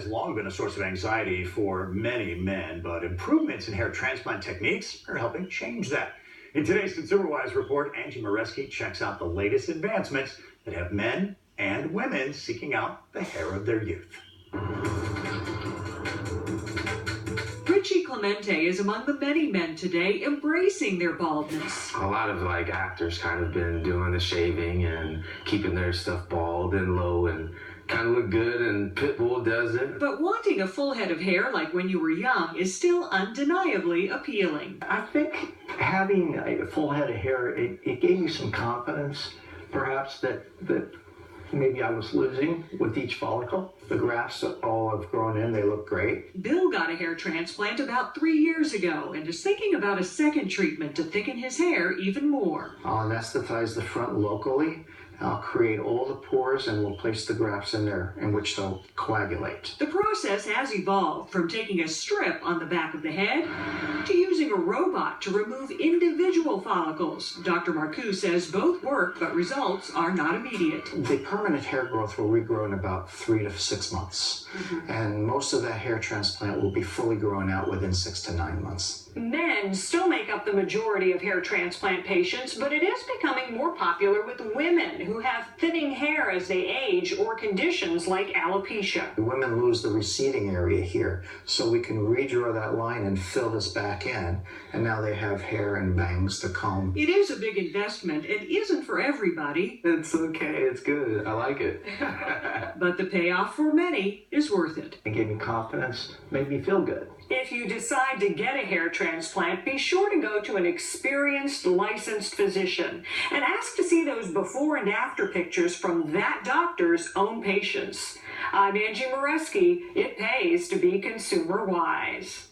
has long been a source of anxiety for many men, but improvements in hair transplant techniques are helping change that. In today's ConsumerWise report, Angie Moreski checks out the latest advancements that have men and women seeking out the hair of their youth. Richie Clemente is among the many men today embracing their baldness. A lot of actors kind of been doing the shaving and keeping their stuff bald and low and kind of look good, and Pitbull does it. But wanting a full head of hair like when you were young is still undeniably appealing. I think having a full head of hair, it gave me some confidence, perhaps, that maybe I was losing with each follicle. The grafts all have grown in, they look great. Bill got a hair transplant about 3 years ago and is thinking about a second treatment to thicken his hair even more. I'll anesthetize the front locally. I'll create all the pores and we'll place the grafts in there in which they'll coagulate. The process has evolved from taking a strip on the back of the head to using a robot to remove individual follicles. Dr. Markou says both work, but results are not immediate. The permanent hair growth will regrow in about 3 to 6 months. And most of that hair transplant will be fully grown out within 6 to 9 months. Men still make up the majority of hair transplant patients, but it is becoming more popular with women who have thinning hair as they age or conditions like alopecia. Women lose the receding area here, so we can redraw that line and fill this back in, and now they have hair and bangs to comb. It is a big investment. It isn't for everybody. It's okay, it's good, I like it. But the payoff for many is worth it. It gave me confidence, made me feel good. If you decide to get a hair transplant, be sure to go to an experienced, licensed physician and ask to see those before and after pictures from that doctor's own patients. I'm Angie Moreski. It pays to be consumer wise.